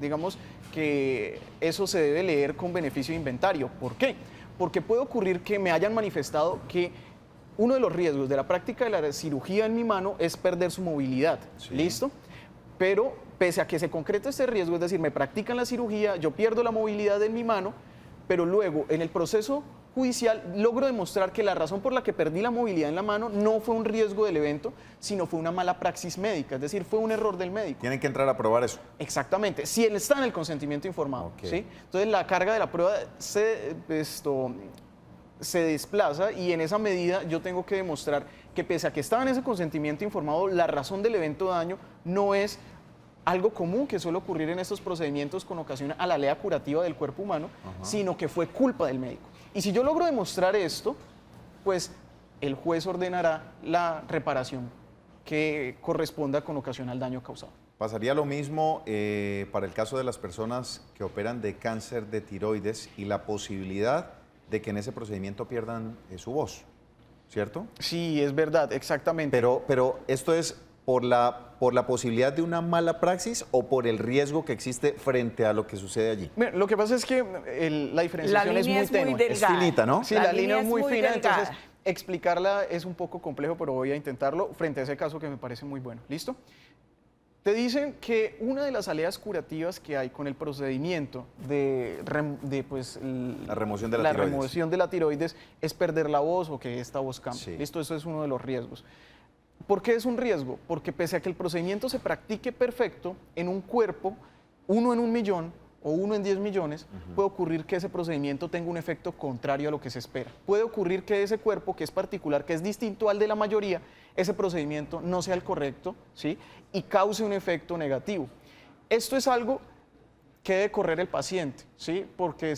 digamos que eso se debe leer con beneficio de inventario. ¿Por qué? Porque puede ocurrir que me hayan manifestado que uno de los riesgos de la práctica de la cirugía en mi mano es perder su movilidad, ¿listo? Pero pese a que se concrete este riesgo, es decir, me practican la cirugía, yo pierdo la movilidad en mi mano, pero luego en el proceso judicial logro demostrar que la razón por la que perdí la movilidad en la mano no fue un riesgo del evento, sino fue una mala praxis médica, es decir, fue un error del médico. Tienen que entrar a probar eso. Exactamente, si él está en el consentimiento informado, ¿sí? Entonces la carga de la prueba se desplaza, y en esa medida yo tengo que demostrar que pese a que estaba en ese consentimiento informado, la razón del evento de daño no es algo común que suele ocurrir en estos procedimientos con ocasión a la lea curativa del cuerpo humano, sino que fue culpa del médico. Y si yo logro demostrar esto, pues el juez ordenará la reparación que corresponda con ocasión al daño causado. Pasaría lo mismo para el caso de las personas que operan de cáncer de tiroides y la posibilidad de que en ese procedimiento pierdan su voz, ¿cierto? Sí, es verdad, exactamente. Pero esto es por la posibilidad de una mala praxis o por el riesgo que existe frente a lo que sucede allí. Mira, lo que pasa es que la diferenciación es muy tenue. Es finita, ¿no? Sí, la línea es muy fina, entonces explicarla es un poco complejo, pero voy a intentarlo frente a ese caso que me parece muy bueno. ¿Listo? Te dicen que una de las aleas curativas que hay con el procedimiento la remoción de la remoción de la tiroides es perder la voz o que esta voz cambie. Sí. ¿Listo? Eso es uno de los riesgos. ¿Por qué es un riesgo? Porque pese a que el procedimiento se practique perfecto en un cuerpo, 1 en 1 millón o 1 en 10 millones, puede ocurrir que ese procedimiento tenga un efecto contrario a lo que se espera. Puede ocurrir que ese cuerpo, que es particular, que es distinto al de la mayoría, ese procedimiento no sea el correcto, ¿sí? Y cause un efecto negativo. Esto es algo que debe correr el paciente, ¿sí? Porque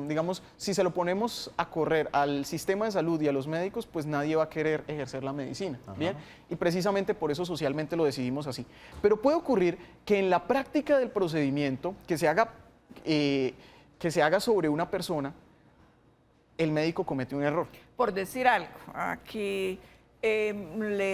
digamos, si se lo ponemos a correr al sistema de salud y a los médicos, pues nadie va a querer ejercer la medicina, ¿bien? Y precisamente por eso socialmente lo decidimos así. Pero puede ocurrir que en la práctica del procedimiento que se haga sobre una persona, el médico comete un error. Por decir algo, aquí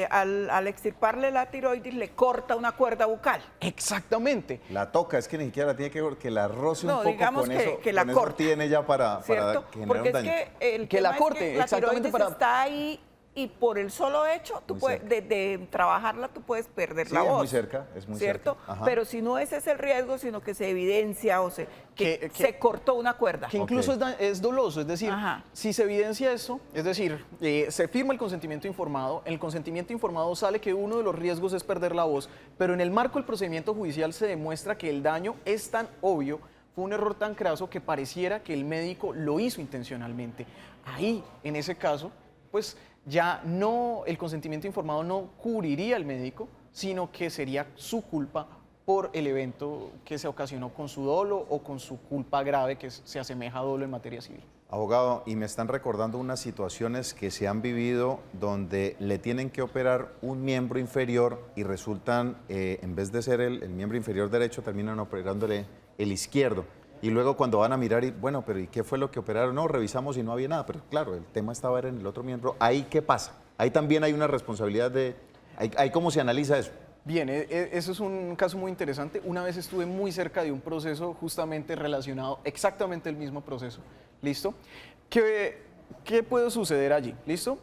al extirparle la tiroides le corta una cuerda bucal. Exactamente. La toca, es que ni siquiera la tiene que la roce un No, poco digamos con que, eso. que la con eso corta. Tiene ya para generar Porque un daño. es que el Que la tema corte, es que la exactamente, tiroides está ahí y por el solo hecho tú Muy puedes, cerca. de trabajarla tú puedes perder Sí, la es voz. muy cerca, es muy ¿cierto? cerca. Ajá. Pero si no ese es el riesgo, sino que se evidencia o que Que- se cortó una cuerda. Que incluso Ok. es doloso, es decir, Ajá. si se evidencia eso, es decir, se firma el consentimiento informado, en el consentimiento informado sale que uno de los riesgos es perder la voz, pero en el marco del procedimiento judicial se demuestra que el daño es tan obvio, fue un error tan craso que pareciera que el médico lo hizo intencionalmente. Ahí, en ese caso, pues ya no, el consentimiento informado no cubriría al médico, sino que sería su culpa por el evento que se ocasionó con su dolo o con su culpa grave que se asemeja a dolo en materia civil. Abogado, y me están recordando unas situaciones que se han vivido donde le tienen que operar un miembro inferior y resultan, en vez de ser el miembro inferior derecho, terminan operándole el izquierdo. Y luego cuando van a mirar, y bueno, pero ¿y qué fue lo que operaron? No, revisamos y no había nada, pero claro, el tema estaba en el otro miembro. ¿Ahí qué pasa? Ahí también hay una responsabilidad ¿Ahí cómo se analiza eso? Bien, eso es un caso muy interesante. Una vez estuve muy cerca de un proceso justamente relacionado, exactamente el mismo proceso. ¿Listo? ¿Qué puede suceder allí? ¿Listo?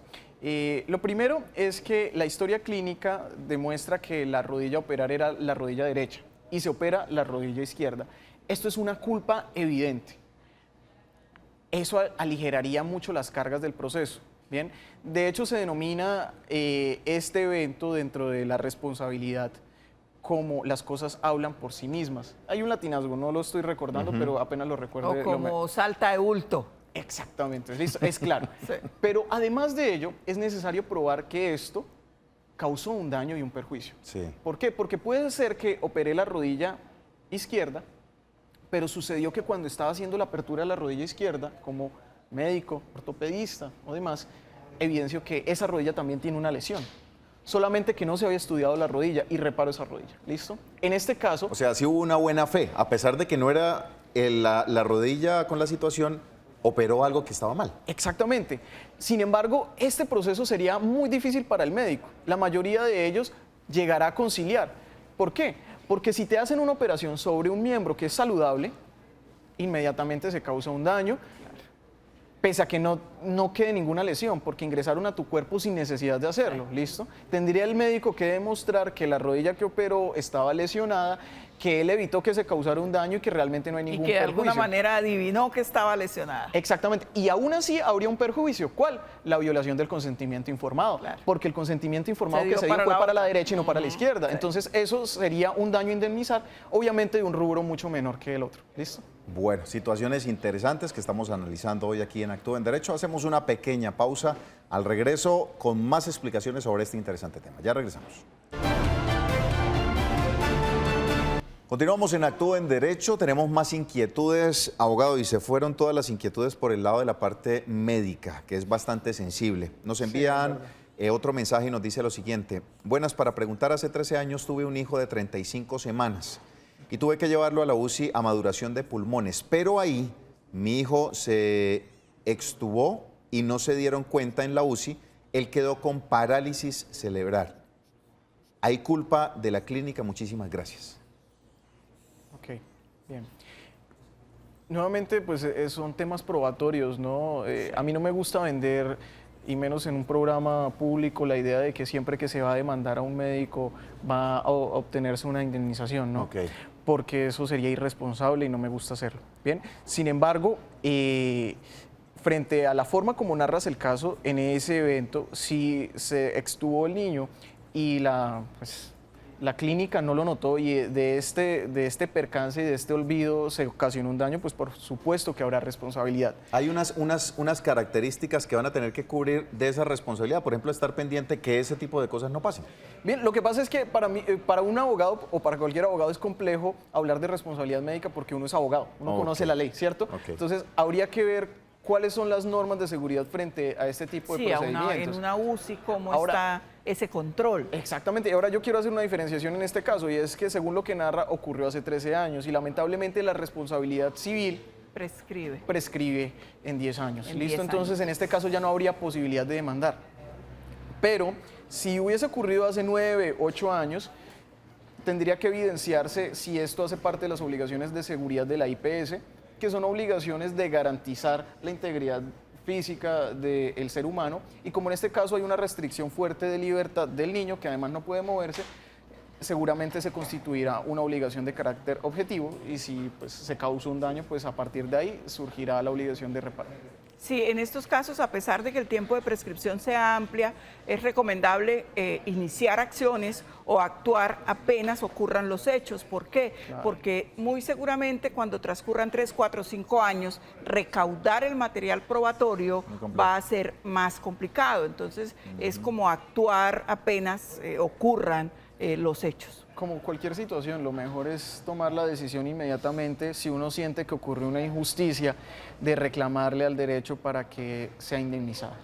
Lo primero es que la historia clínica demuestra que la rodilla a operar era la rodilla derecha y se opera la rodilla izquierda. Esto es una culpa evidente. Eso aligeraría mucho las cargas del proceso. Bien, de hecho se denomina este evento dentro de la responsabilidad como las cosas hablan por sí mismas. Hay un latinazgo, no lo estoy recordando, pero apenas lo recuerdo. O como salta de bulto. Exactamente, listo, es claro. Sí. Pero además de ello, es necesario probar que esto causó un daño y un perjuicio. Sí. ¿Por qué? Porque puede ser que operé la rodilla izquierda, pero sucedió que cuando estaba haciendo la apertura de la rodilla izquierda, como médico, ortopedista o demás, evidenció que esa rodilla también tiene una lesión. Solamente que no se había estudiado la rodilla y reparo esa rodilla. ¿Listo? En este caso... O sea, sí hubo una buena fe, a pesar de que no era la rodilla con la situación, operó algo que estaba mal. Exactamente. Sin embargo, este proceso sería muy difícil para el médico. La mayoría de ellos llegará a conciliar. ¿Por qué? Porque si te hacen una operación sobre un miembro que es saludable, inmediatamente se causa un daño, pese a que no quede ninguna lesión, porque ingresaron a tu cuerpo sin necesidad de hacerlo, ¿listo? Tendría el médico que demostrar que la rodilla que operó estaba lesionada, que él evitó que se causara un daño y que realmente no hay ningún Y que de perjuicio. alguna manera adivinó que estaba lesionada. Exactamente. Y aún así habría un perjuicio. ¿Cuál? La violación del consentimiento informado. Claro. Porque el consentimiento informado Se que dio se dio para fue la para la otra. derecha y no para la izquierda. Sí. Entonces eso sería un daño a indemnizar, obviamente de un rubro mucho menor que el otro. ¿Listo? Bueno, situaciones interesantes que estamos analizando hoy aquí en Actúa en Derecho. Hacemos una pequeña pausa. Al regreso, con más explicaciones sobre este interesante tema. Ya regresamos. Continuamos en Actúa en Derecho, tenemos más inquietudes, abogado, y se fueron todas las inquietudes por el lado de la parte médica, que es bastante sensible. Nos envían otro mensaje y nos dice lo siguiente: buenas, para preguntar, hace 13 años tuve un hijo de 35 semanas y tuve que llevarlo a la UCI a maduración de pulmones, pero ahí mi hijo se extubó y no se dieron cuenta en la UCI, él quedó con parálisis cerebral. ¿Hay culpa de la clínica? Muchísimas gracias. Ok, bien. Nuevamente, pues son temas probatorios, ¿no? A mí no me gusta vender, y menos en un programa público, la idea de que siempre que se va a demandar a un médico va a obtenerse una indemnización, ¿no? Ok. Porque eso sería irresponsable y no me gusta hacerlo. Bien, sin embargo, frente a la forma como narras el caso, en ese evento, si se extuvo el niño y la clínica no lo notó y de este percance y de este olvido se ocasionó un daño, pues por supuesto que habrá responsabilidad. Hay unas características que van a tener que cubrir de esa responsabilidad, por ejemplo, estar pendiente que ese tipo de cosas no pasen. Bien, lo que pasa es que para un abogado o para cualquier abogado es complejo hablar de responsabilidad médica porque uno es abogado, uno conoce la ley, ¿cierto? Entonces habría que ver cuáles son las normas de seguridad frente a este tipo de procedimientos. En una UCI, ¿cómo está ese control? Exactamente, y ahora yo quiero hacer una diferenciación en este caso, y es que según lo que narra, ocurrió hace 13 años, y lamentablemente la responsabilidad civil prescribe en 10 años. ¿Listo? Entonces, en este caso ya no habría posibilidad de demandar. Pero, si hubiese ocurrido hace 9, 8 años, tendría que evidenciarse si esto hace parte de las obligaciones de seguridad de la IPS, que son obligaciones de garantizar la integridad física del ser humano, y como en este caso hay una restricción fuerte de libertad del niño, que además no puede moverse, seguramente se constituirá una obligación de carácter objetivo, y si pues, se causa un daño, pues a partir de ahí surgirá la obligación de reparar. Sí, en estos casos, a pesar de que el tiempo de prescripción sea amplia, es recomendable iniciar acciones o actuar apenas ocurran los hechos. ¿Por qué? Claro. Porque muy seguramente cuando transcurran 3, 4, 5 años, recaudar el material probatorio va a ser más complicado. Entonces, es como actuar apenas ocurran los hechos. Como cualquier situación, lo mejor es tomar la decisión inmediatamente si uno siente que ocurrió una injusticia, de reclamarle al derecho para que sea indemnizado.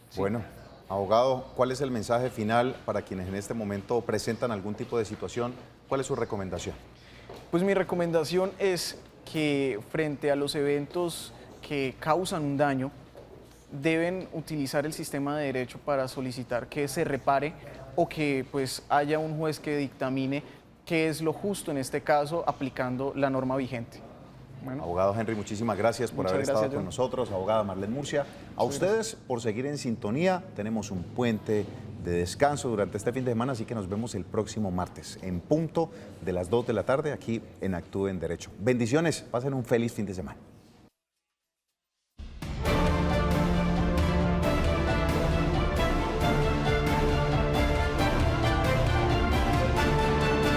¿Sí? Bueno, abogado, ¿cuál es el mensaje final para quienes en este momento presentan algún tipo de situación? ¿Cuál es su recomendación? Pues mi recomendación es que frente a los eventos que causan un daño, deben utilizar el sistema de derecho para solicitar que se repare o que pues haya un juez que dictamine qué es lo justo en este caso, aplicando la norma vigente. Bueno. Abogado Henry, muchísimas gracias por haber estado con nosotros. Abogada Marlene Murcia, a ustedes por seguir en sintonía. Tenemos un puente de descanso durante este fin de semana, así que nos vemos el próximo martes en punto de las 2 de la tarde aquí en Actúe en Derecho. Bendiciones, pasen un feliz fin de semana.